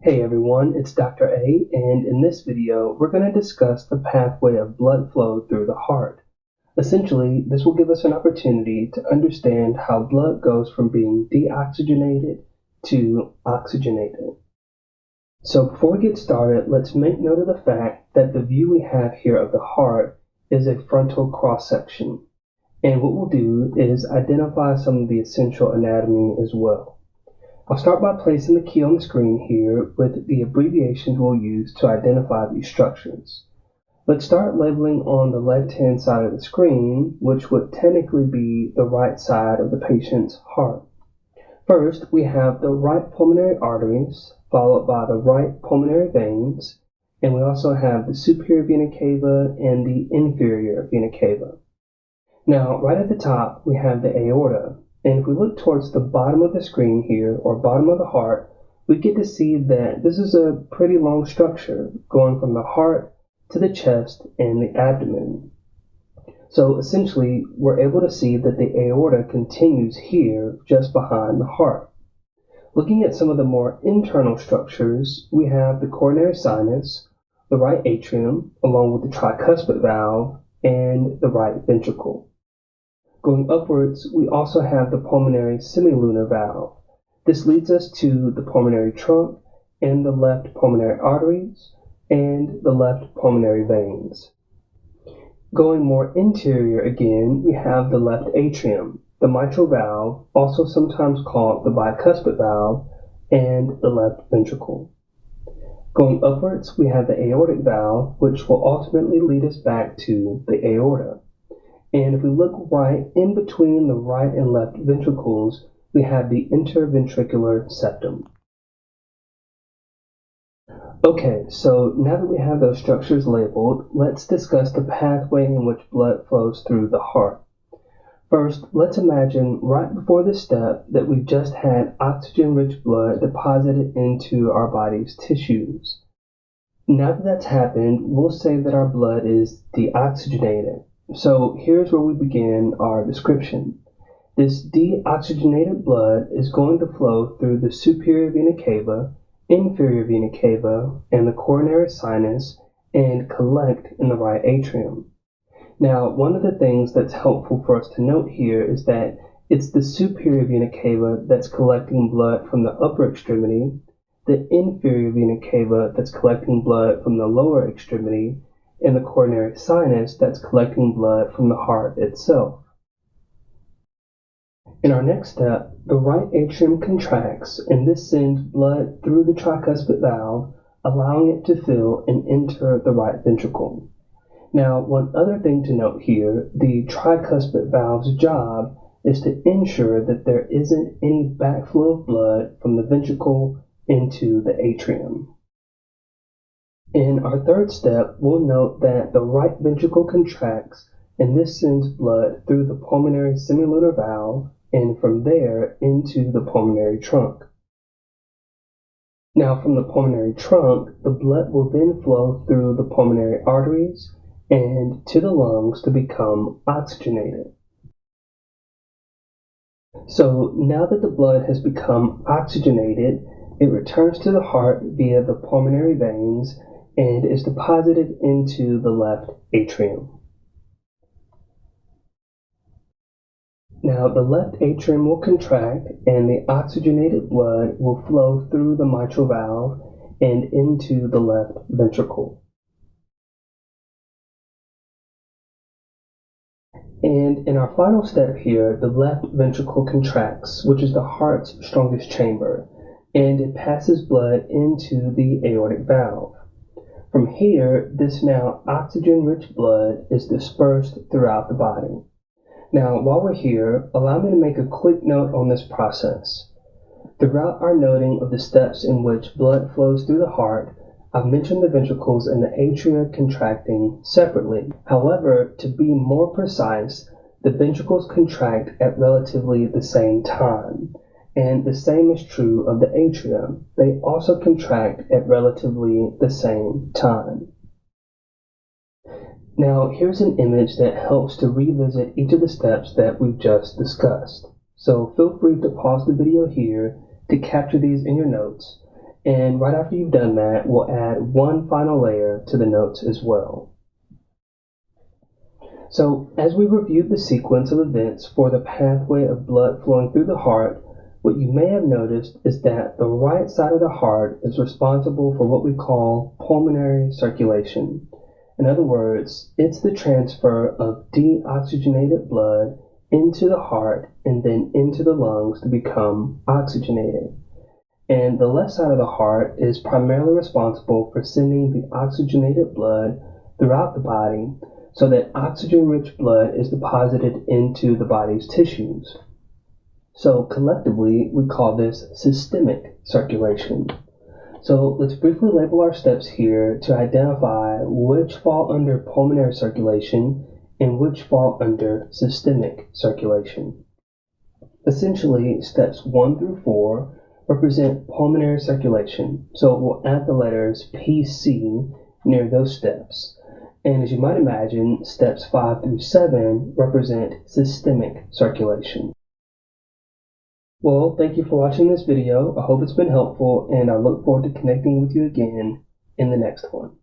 Hey everyone, it's Dr. A, and in this video, we're going to discuss the pathway of blood flow through the heart. Essentially, this will give us an opportunity to understand how blood goes from being deoxygenated to oxygenated. So before we get started, let's make note of the fact that the view we have here of the heart is a frontal cross-section. And what we'll do is identify some of the essential anatomy as well. I'll start by placing the key on the screen here with the abbreviations we'll use to identify these structures. Let's start labeling on the left-hand side of the screen, which would technically be the right side of the patient's heart. First, we have the right pulmonary arteries, followed by the right pulmonary veins, and we also have the superior vena cava and the inferior vena cava. Now, right at the top, we have the aorta. And if we look towards the bottom of the screen here, or bottom of the heart, we get to see that this is a pretty long structure going from the heart to the chest and the abdomen. So essentially, we're able to see that the aorta continues here just behind the heart. Looking at some of the more internal structures, we have the coronary sinus, the right atrium, along with the tricuspid valve, and the right ventricle. Going upwards, we also have the pulmonary semilunar valve. This leads us to the pulmonary trunk and the left pulmonary arteries and the left pulmonary veins. Going more interior again, we have the left atrium, the mitral valve, also sometimes called the bicuspid valve, and the left ventricle. Going upwards, we have the aortic valve, which will ultimately lead us back to the aorta. And if we look right in between the right and left ventricles, we have the interventricular septum. Okay, so now that we have those structures labeled, let's discuss the pathway in which blood flows through the heart. First, let's imagine right before this step that we've just had oxygen-rich blood deposited into our body's tissues. Now that that's happened, we'll say that our blood is deoxygenated. So here's where we begin our description. This deoxygenated blood is going to flow through the superior vena cava, inferior vena cava, and the coronary sinus and collect in the right atrium. Now, one of the things that's helpful for us to note here is that it's the superior vena cava that's collecting blood from the upper extremity, the inferior vena cava that's collecting blood from the lower extremity, and the coronary sinus that's collecting blood from the heart itself. In our next step, the right atrium contracts, and this sends blood through the tricuspid valve, allowing it to fill and enter the right ventricle. Now, one other thing to note here, the tricuspid valve's job is to ensure that there isn't any backflow of blood from the ventricle into the atrium. In our third step, we'll note that the right ventricle contracts, and this sends blood through the pulmonary semilunar valve, and from there into the pulmonary trunk. Now, from the pulmonary trunk, the blood will then flow through the pulmonary arteries and to the lungs to become oxygenated. So now that the blood has become oxygenated, it returns to the heart via the pulmonary veins and is deposited into the left atrium. Now, the left atrium will contract and the oxygenated blood will flow through the mitral valve and into the left ventricle. And in our final step here, the left ventricle contracts, which is the heart's strongest chamber, and it passes blood into the aortic valve. From here, this now oxygen-rich blood is dispersed throughout the body. Now, while we're here, allow me to make a quick note on this process. Throughout our noting of the steps in which blood flows through the heart, I've mentioned the ventricles and the atria contracting separately. However, to be more precise, the ventricles contract at relatively the same time. And the same is true of the atria. They also contract at relatively the same time. Now, here's an image that helps to revisit each of the steps that we've just discussed. So feel free to pause the video here to capture these in your notes. And right after you've done that, we'll add one final layer to the notes as well. So as we reviewed the sequence of events for the pathway of blood flowing through the heart, what you may have noticed is that the right side of the heart is responsible for what we call pulmonary circulation. In other words, it's the transfer of deoxygenated blood into the heart and then into the lungs to become oxygenated. And the left side of the heart is primarily responsible for sending the oxygenated blood throughout the body so that oxygen-rich blood is deposited into the body's tissues. So collectively, we call this systemic circulation. So let's briefly label our steps here to identify which fall under pulmonary circulation and which fall under systemic circulation. Essentially, steps 1 through 4 represent pulmonary circulation, so we'll add the letters PC near those steps. And as you might imagine, steps 5 through 7 represent systemic circulation. Well, thank you for watching this video. I hope it's been helpful, and I look forward to connecting with you again in the next one.